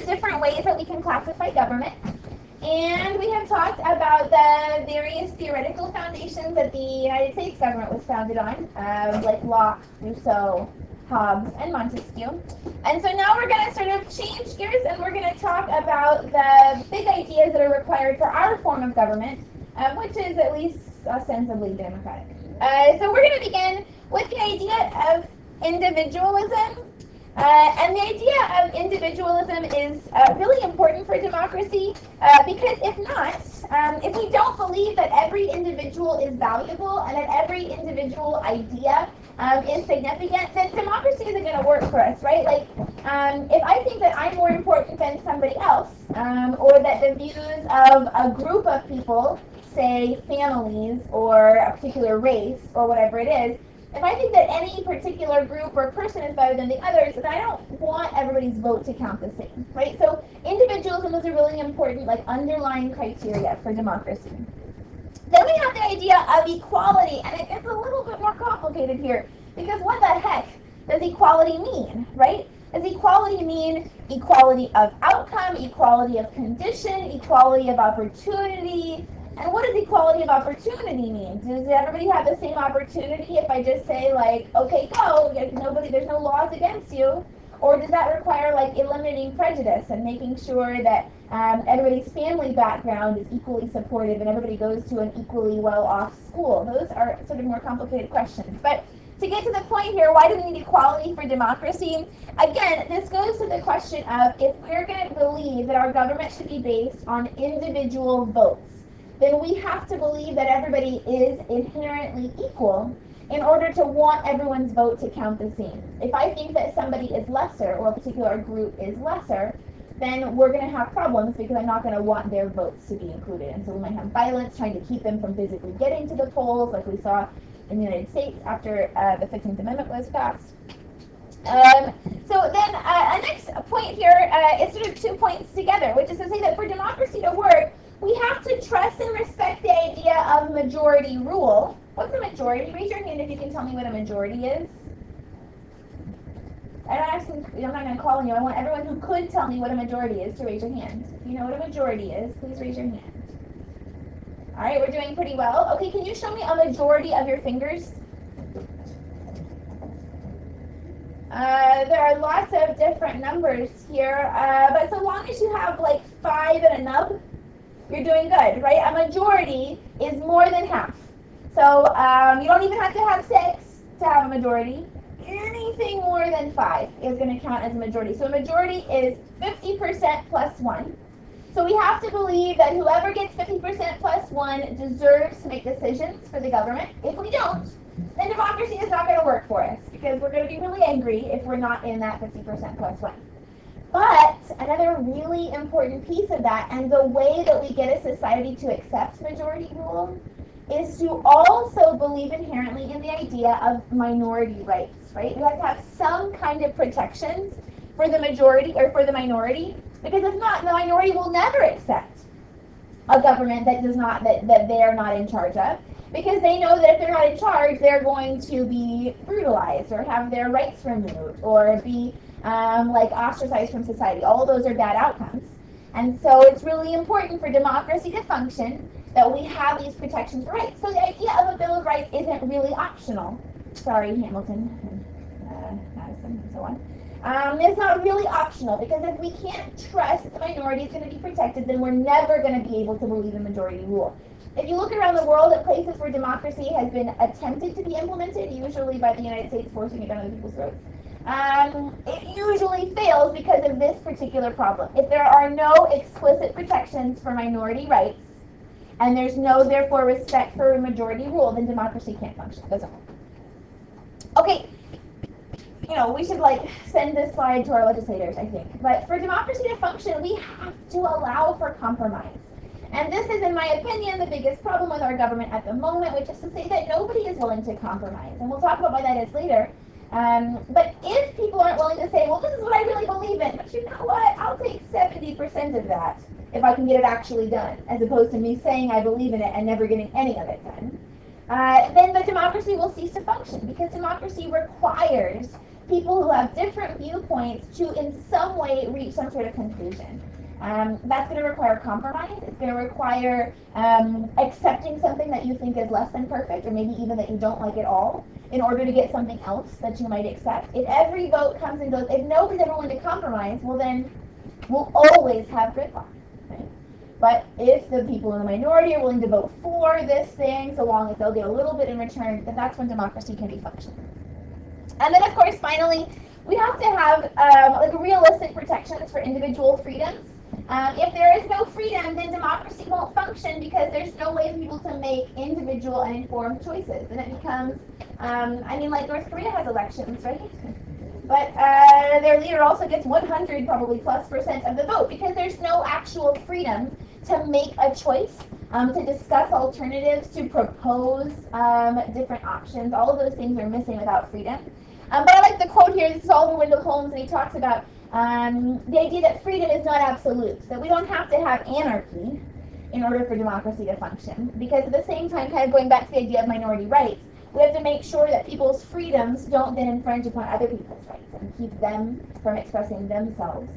the different ways that we can classify government. And we have talked about the various theoretical foundations that the United States government was founded on, like Locke, Rousseau, Hobbes, and Montesquieu. And so now we're going to sort of change gears and we're going to talk about the big ideas that are required for our form of government, which is at least ostensibly democratic. So we're going to begin with the idea of individualism. And the idea of individualism is really important for democracy because if not, if we don't believe that every individual is valuable and that every individual idea is significant, then democracy isn't going to work for us, right? Like, if I think that I'm more important than somebody else, or that the views of a group of people, say families or a particular race or whatever it is, if I think that any particular group or person is better than the others, then I don't want everybody's vote to count the same, right? So individualism is a really important, like, underlying criteria for democracy. Then we have the idea of equality, and it gets a little bit more complicated here, because what the heck does equality mean, right? Does equality mean equality of outcome, equality of condition, equality of opportunity? And what does equality of opportunity mean? Does everybody have the same opportunity if I just say, like, okay, go, there's no laws against you? Or does that require, like, eliminating prejudice and making sure that everybody's family background is equally supportive and everybody goes to an equally well-off school? Those are sort of more complicated questions. But to get to the point here, why do we need equality for democracy? Again, this goes to the question of if we're going to believe that our government should be based on individual votes, then we have to believe that everybody is inherently equal in order to want everyone's vote to count the same. If I think that somebody is lesser or a particular group is lesser, then we're going to have problems because I'm not going to want their votes to be included. And so we might have violence trying to keep them from physically getting to the polls, like we saw in the United States after the 15th Amendment was passed. So then a next point here is sort of 2 points together, which is to say that for democracy to work, we have to trust and respect the idea of majority rule. What's a majority? Raise your hand if you can tell me what a majority is. I'm not going to call on you. I want everyone who could tell me what a majority is to raise your hand. If you know what a majority is, please raise your hand. All right, we're doing pretty well. Okay, can you show me a majority of your fingers? There are lots of different numbers here, but so long as you have like 5 and a nub, you're doing good, right? A majority is more than half. So you don't even have to have 6 to have a majority. Anything more than 5 is going to count as a majority. So a majority is 50% plus 1. So we have to believe that whoever gets 50% plus 1 deserves to make decisions for the government. If we don't, then democracy is not going to work for us because we're going to be really angry if we're not in that 50% plus 1. But another really important piece of that, and the way that we get a society to accept majority rule, is to also believe inherently in the idea of minority rights, right? You have to have some kind of protections for the majority or for the minority, because if not, the minority will never accept a government that they are not in charge of, because they know that if they're not in charge, they're going to be brutalized or have their rights removed or be like ostracized from society. All of those are bad outcomes. And so it's really important for democracy to function that we have these protections for rights. So the idea of a Bill of Rights isn't really optional. Sorry, Hamilton and Madison and so on. It's not really optional, because if we can't trust that the minority is going to be protected, then we're never going to be able to believe in majority rule. If you look around the world at places where democracy has been attempted to be implemented, usually by the United States forcing it down other people's throats, it usually fails because of this particular problem. If there are no explicit protections for minority rights, and there's no, therefore, respect for majority rule, then democracy can't function. It doesn't work. Okay, we should send this slide to our legislators, I think. But for democracy to function, we have to allow for compromise. And this is, in my opinion, the biggest problem with our government at the moment, which is to say that nobody is willing to compromise. And we'll talk about why that is later. But if people aren't willing to say, well, this is what I really believe in, but you know what, I'll take 70% of that if I can get it actually done, as opposed to me saying I believe in it and never getting any of it done, then the democracy will cease to function, because democracy requires people who have different viewpoints to in some way reach some sort of conclusion. That's going to require compromise. It's going to require accepting something that you think is less than perfect, or maybe even that you don't like at all, in order to get something else that you might accept. If every vote comes and goes, if nobody's ever willing to compromise, well then we'll always have gridlock. Right? But if the people in the minority are willing to vote for this thing, so long as they'll get a little bit in return, then that's when democracy can be functional. And then, of course, finally, we have to have like realistic protections for individual freedoms. If there is no freedom, then democracy won't function because there's no way for people to make individual and informed choices. And it becomes, I mean, like North Korea has elections, right? But their leader also gets 100 probably plus % of the vote because there's no actual freedom to make a choice, to discuss alternatives, to propose different options. All of those things are missing without freedom. But I like the quote here. This is Oliver Wendell Holmes, and he talks about the idea that freedom is not absolute, that we don't have to have anarchy in order for democracy to function. Because at the same time, kind of going back to the idea of minority rights, we have to make sure that people's freedoms don't then infringe upon other people's rights and keep them from expressing themselves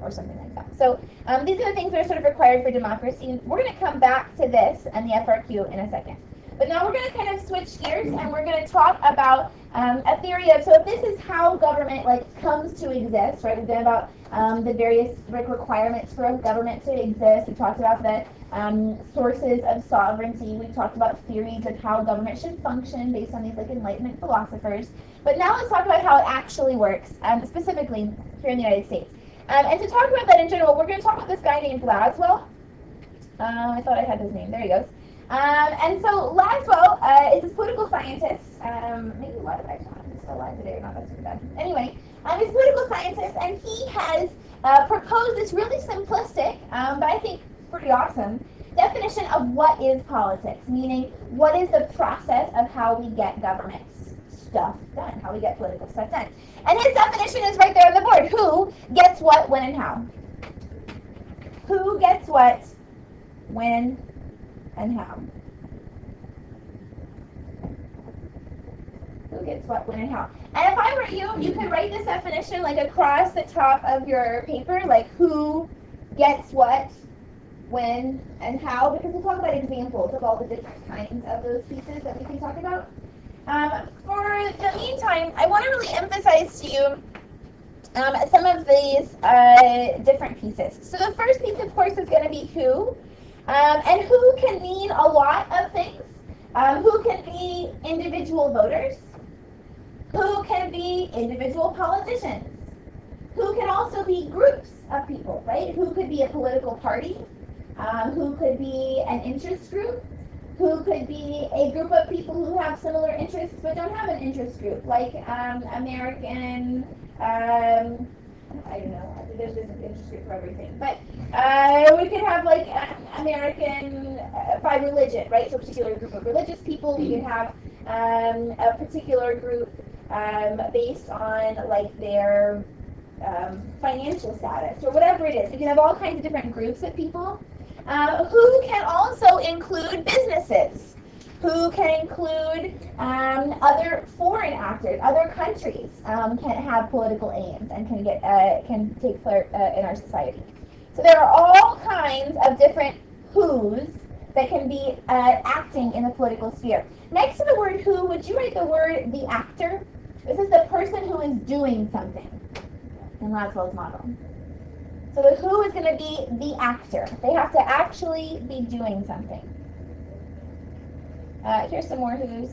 or something like that. So these are the things that are sort of required for democracy. We're going to come back to this and the FRQ in a second. But now we're going to kind of switch gears and we're going to talk about a theory of, so if this is how government comes to exist, right? We've done about the various requirements for a government to exist. We talked about the sources of sovereignty. We talked about theories of how government should function based on these Enlightenment philosophers. But now let's talk about how it actually works, specifically here in the United States. And to talk about that in general, we're going to talk about this guy named Laswell. I thought I had his name. There he goes. And so Laswell is this political scientist. Maybe why did I talk? He's still alive today or not? That's too bad. Anyway, he's a political scientist, and he has proposed this really simplistic, but I think pretty awesome, definition of what is politics, meaning what is the process of how we get government stuff done, how we get political stuff done. And his definition is right there on the board. Who gets what, when, and how? Who gets what, when, and how? Who gets what, when, and how? And if I were you, you could write this definition across the top of your paper, who gets what, when, and how, because we'll talk about examples of all the different kinds of those pieces that we can talk about. For the meantime, I want to really emphasize to you some of these different pieces. So the first piece, of course, is going to be who. And who can mean a lot of things. Who can be individual voters. Who can be individual politicians. Who can also be groups of people, right? Who could be a political party. Who could be an interest group. Who could be a group of people who have similar interests but don't have an interest group, like American, I don't know, there's an interest group for everything, but we could have American by religion, right? So a particular group of religious people. We could have a particular group based on their financial status or whatever it is. We can have all kinds of different groups of people. Who can also include businesses, who can include other foreign actors, other countries can have political aims and can take part in our society. So there are all kinds of different who's that can be acting in the political sphere. Next to the word who, would you write the word the actor? This is the person who is doing something in Laswell's model. So the who is going to be the actor. They have to actually be doing something. Here's some more who's,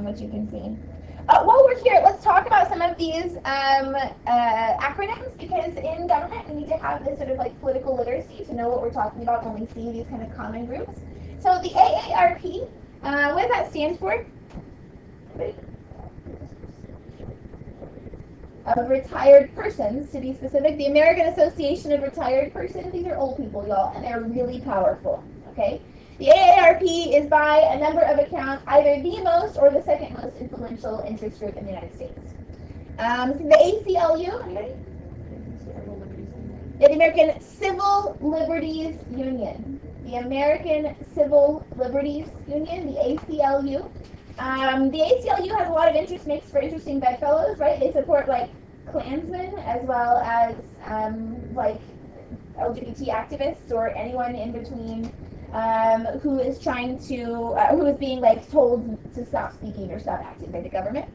which you can see. While we're here, let's talk about some of these acronyms, because in government we need to have this sort of political literacy to know what we're talking about when we see these kind of common groups. So the AARP, what does that stand for? Of retired persons, to be specific. The American Association of Retired Persons. These are old people, y'all, and they're really powerful, okay? The AARP is by a number of accounts either the most or the second most influential interest group in the United States. The ACLU, anybody? The American Civil Liberties Union. The American Civil Liberties Union, the ACLU. The ACLU has a lot of interest mix for interesting bedfellows, right? They support like Klansmen as well as like LGBT activists or anyone in between who is trying to, who is being like told to stop speaking or stop acting by the government.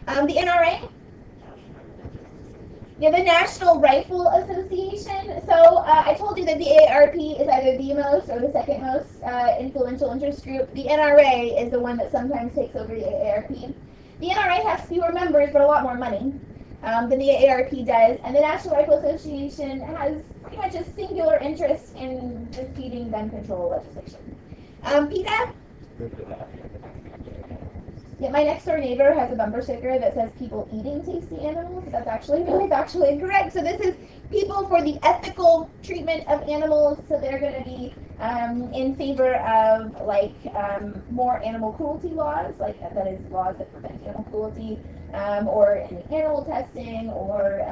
The NRA, the National Rifle Association. So I told you that the AARP is either the most or the second most influential interest group. The NRA is the one that sometimes takes over the AARP. The NRA has fewer members but a lot more money than the AARP does, and the National Rifle Association has pretty much a singular interest in defeating gun control legislation. PETA? Yeah, my next door neighbor has a bumper sticker that says people eating tasty animals. That's actually incorrect. So this is people for the ethical treatment of animals. So they're going to be in favor of like more animal cruelty laws, like that is laws that prevent animal cruelty, or any animal testing, or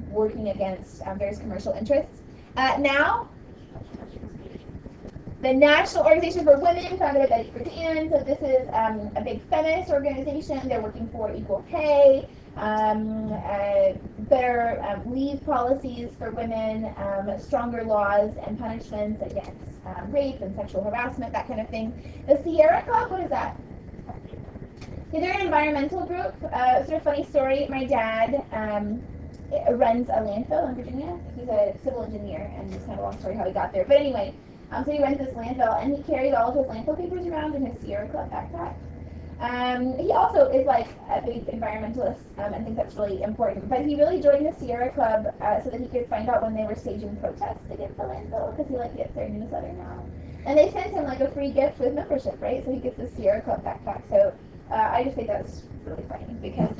working against various commercial interests. Now, the National Organization for Women, founded by Betty Friedan. So this is a big feminist organization. They're working for equal pay, better leave policies for women, stronger laws and punishments against rape and sexual harassment, that kind of thing. The Sierra Club, what is that? Yeah, they're an environmental group. Sort of funny story. My dad runs a landfill in Virginia. He's a civil engineer, and it's kind of a long story how he got there. But anyway, so he runs this landfill, and he carries all of his landfill papers around in his Sierra Club backpack. He also is like a big environmentalist and thinks that's really important. But he really joined the Sierra Club so that he could find out when they were staging protests against the landfill, because he like gets their newsletter now. And they sent him like a free gift with membership, right? So he gets the Sierra Club backpack. So I just think that's really funny, because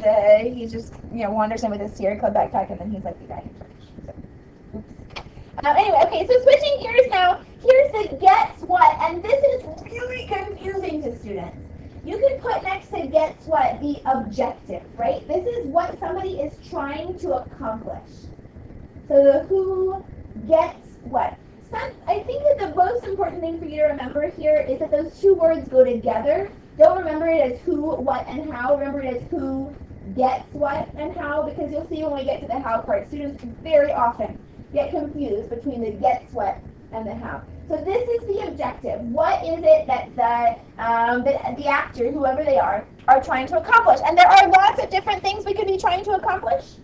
he just wanders in with his Sierra Club backpack, and then he's like the guy in charge. So, oops. Anyway, okay, so switching gears now, here's the guess what, and this is really confusing to students. You can put next to guess what the objective, right? This is what somebody is trying to accomplish. So the who gets what. I think that the most important thing for you to remember here is that those two words go together. Don't remember it as who, what, and how. Remember it as who gets what and how, because you'll see when we get to the how part, students very often get confused between the gets what and the how. So this is the objective. What is it that the actor, whoever they are trying to accomplish? And there are lots of different things we could be trying to accomplish.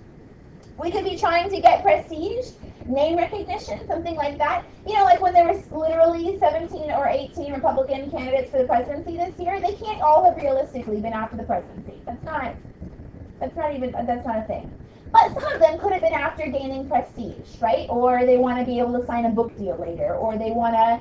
We could be trying to get prestige, name recognition, something like that. Like when there was literally 17 or 18 Republican candidates for the presidency this year, they can't all have realistically been after the presidency. That's not a thing. But some of them could have been after gaining prestige, right? Or they want to be able to sign a book deal later, or they want to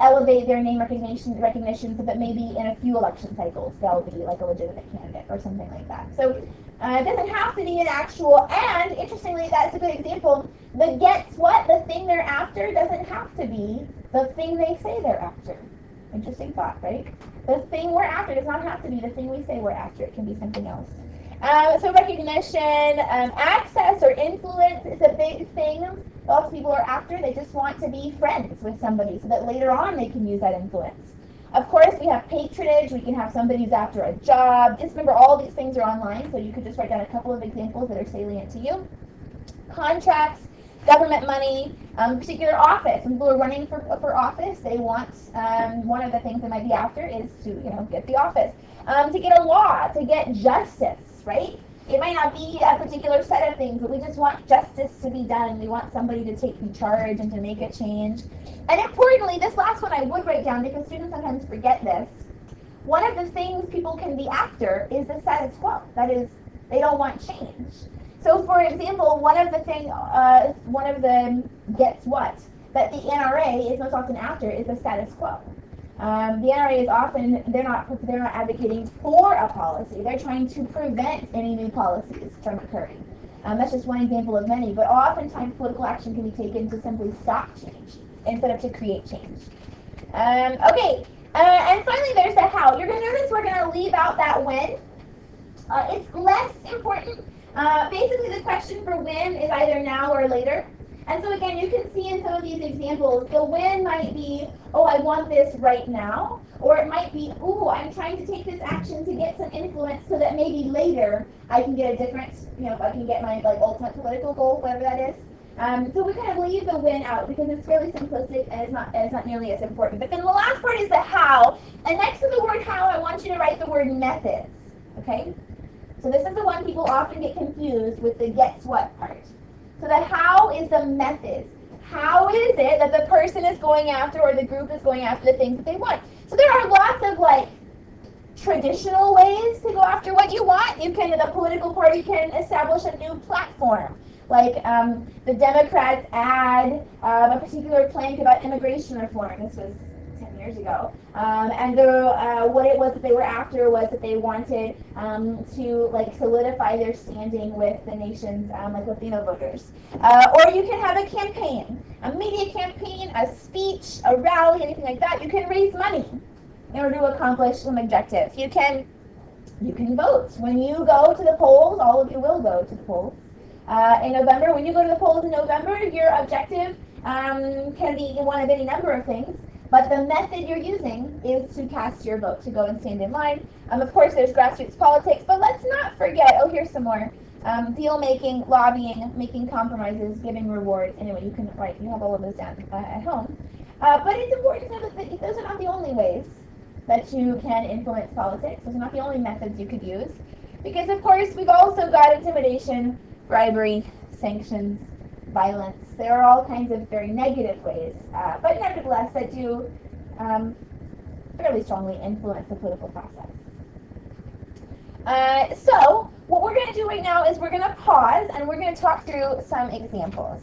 elevate their name recognition so that maybe in a few election cycles they'll be like a legitimate candidate or something like that. So it doesn't have to be an actual, and interestingly, that's a good example. The gets what, the thing they're after, doesn't have to be the thing they say they're after. Interesting thought, right? The thing we're after does not have to be the thing we say we're after. It can be something else. So recognition, access or influence is a big thing lots of people are after. They just want to be friends with somebody so that later on they can use that influence. Of course, we have patronage. We can have somebody who's after a job. Just remember, all these things are online, so you could just write down a couple of examples that are salient to you. Contracts, government money, particular office. When people are running for office, they want, one of the things they might be after is to, get the office. To get a law, to get justice, right? It might not be a particular set of things, but we just want justice to be done. We want somebody to take charge and to make a change. And importantly, this last one I would write down because students sometimes forget this. One of the things people can be after is the status quo. That is, they don't want change. So for example, one of the gets what that the NRA is most often after is the status quo. The NRA is often, they're not advocating for a policy. They're trying to prevent any new policies from occurring. That's just one example of many, but oftentimes political action can be taken to simply stop change instead of to create change. Okay, and finally there's the how. You're going to notice we're going to leave out that when. It's less important. Basically the question for when is either now or later. And so again, you can see in some of these examples, the when might be, oh, I want this right now, or it might be, ooh, I'm trying to take this action to get some influence so that maybe later I can get a different, I can get my ultimate political goal, whatever that is. So we kind of leave the when out because it's fairly simplistic and it's not nearly as important. But then the last part is the how, and next to the word how, I want you to write the word methods. Okay? So this is the one people often get confused with the gets what part. So the how is the methods. How is it that the person is going after or the group is going after the things that they want? So there are lots of traditional ways to go after what you want. The political party can establish a new platform. The Democrats add a particular plank about immigration reform. This was 10 years ago. And what it was that they were after was that they wanted to solidify their standing with the nation's Latino voters. Or you can have a campaign, a media campaign, a speech, a rally, anything like that. You can raise money in order to accomplish an objective. You can vote. When you go to the polls, all of you will go to the polls. In November, when you go to the polls in November, your objective can be one of any number of things, but the method you're using is to cast your vote, to go and stand in line. Of course, there's grassroots politics, but let's not forget, here's some more, deal-making, lobbying, making compromises, giving rewards. Anyway, you have all of those down at home. But it's important to know that those are not the only ways that you can influence politics. Those are not the only methods you could use. Because, of course, we've also got intimidation, bribery, sanctions, violence. There are all kinds of very negative ways, but nevertheless that do fairly strongly influence the political process. So what we're going to do right now is we're going to pause and we're going to talk through some examples.